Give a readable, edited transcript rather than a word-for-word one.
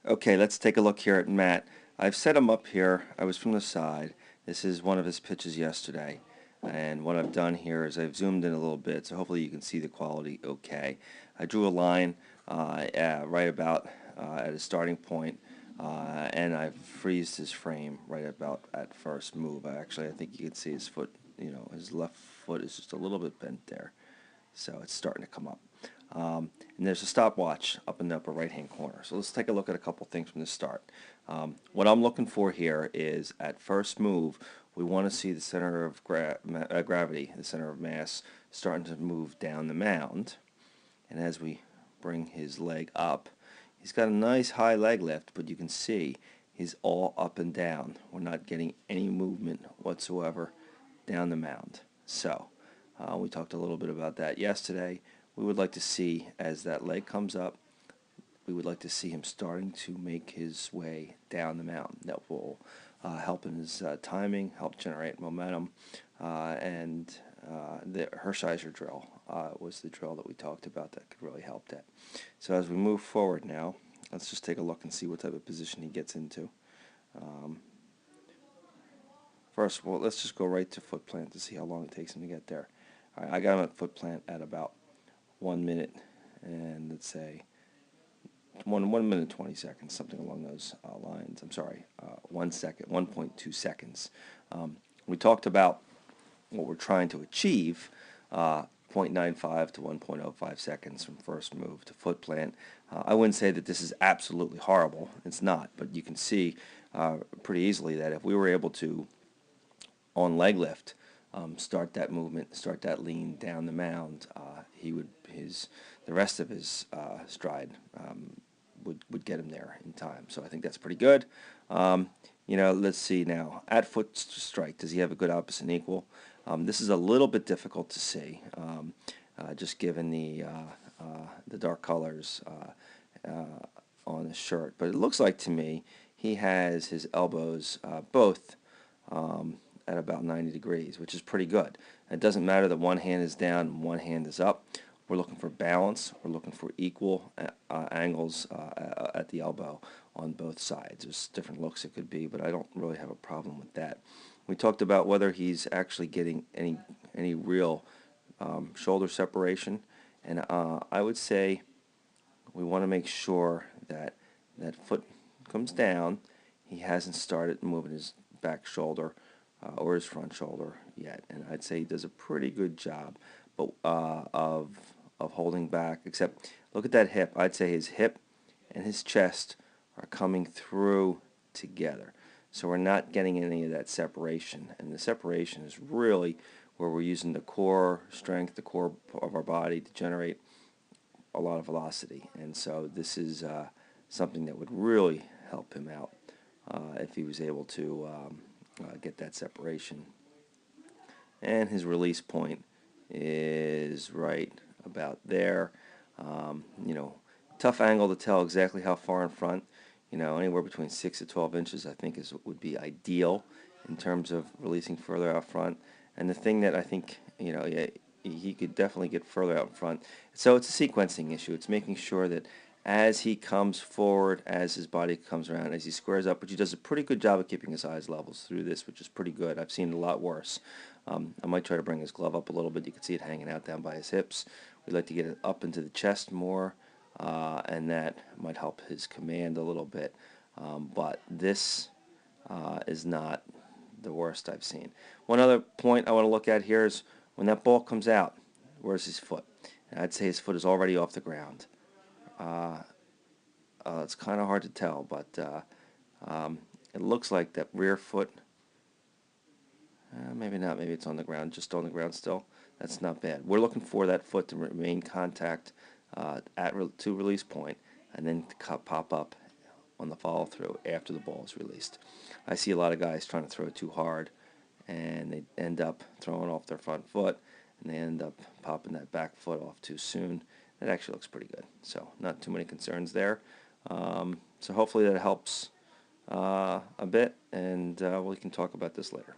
Okay, let's take a look here at Matt. I've set him up here. I was from the side. This is one of his pitches yesterday. And what I've done here is I've zoomed in a little bit, so hopefully you can see the quality okay. I drew a line right about at his starting point, and I've freezed his frame right about at first move. I think you can see his foot, his left foot is just a little bit bent there. So it's starting to come up. And there's a stopwatch up in the upper right hand corner. So let's take a look at a couple things from the start. What I'm looking for here is at first move, we want to see the center of gravity, the center of mass, starting to move down the mound. And as we bring his leg up, he's got a nice high leg lift, but you can see he's all up and down. We're not getting any movement whatsoever down the mound. So we talked a little bit about that yesterday. We would like to see, as that leg comes up, we would like to see him starting to make his way down the mountain. That will help in his timing, help generate momentum, and the Hershiser drill was the drill that we talked about that could really help that. So as we move forward now, let's just take a look and see what type of position he gets into. First of all, let's just go right to foot plant to see how long it takes him to get there. All right, I got him at foot plant at about 1 minute and let's say 1 minute 20 seconds, something along those lines. I'm sorry, 1 second, 1.2 seconds. We talked about what we're trying to achieve, 0.95 to 1.05 seconds from first move to foot plant. I wouldn't say that this is absolutely horrible. It's not, but you can see pretty easily that if we were able to, on leg lift, start that movement, start that lean down the mound, the rest of his stride would get him there in time. So I think that's pretty good. Let's see now. At foot strike, does he have a good opposite and equal? This is a little bit difficult to see, just given the dark colors on his shirt. But it looks like to me he has his elbows both at about 90 degrees, which is pretty good. It doesn't matter that one hand is down and one hand is up. We're looking for balance. We're looking for equal angles at the elbow on both sides. There's different looks it could be, but I don't really have a problem with that. We talked about whether he's actually getting any real shoulder separation, and I would say we want to make sure that that foot comes down. He hasn't started moving his back shoulder or his front shoulder yet, and I'd say he does a pretty good job, but of holding back. Except look at that hip. I'd say his hip and his chest are coming through together, so we're not getting any of that separation. And the separation is really where we're using the core strength, the core of our body to generate a lot of velocity. And so this is something that would really help him out if he was able to get that separation. And his release point is right about there. Tough angle to tell exactly how far in front. Anywhere between 6 to 12 inches I think would be ideal in terms of releasing further out front. And the thing that I think he could definitely get further out in front. So it's a sequencing issue. It's making sure that as he comes forward, as his body comes around, as he squares up, which he does a pretty good job of keeping his eyes levels through this, which is pretty good. I've seen it a lot worse. I might try to bring his glove up a little bit. You can see it hanging out down by his hips. We'd like to get it up into the chest more, and that might help his command a little bit. But this is not the worst I've seen. One other point I want to look at here is when that ball comes out, where's his foot? And I'd say his foot is already off the ground. It's kind of hard to tell, but it looks like that rear foot, maybe not, maybe it's on the ground, just on the ground still. That's not bad. We're looking for that foot to remain contact to release point, and then to pop up on the follow through after the ball is released. I see a lot of guys trying to throw too hard, and they end up throwing off their front foot, and they end up popping that back foot off too soon. It actually looks pretty good, so not too many concerns there. So hopefully that helps a bit, and we can talk about this later.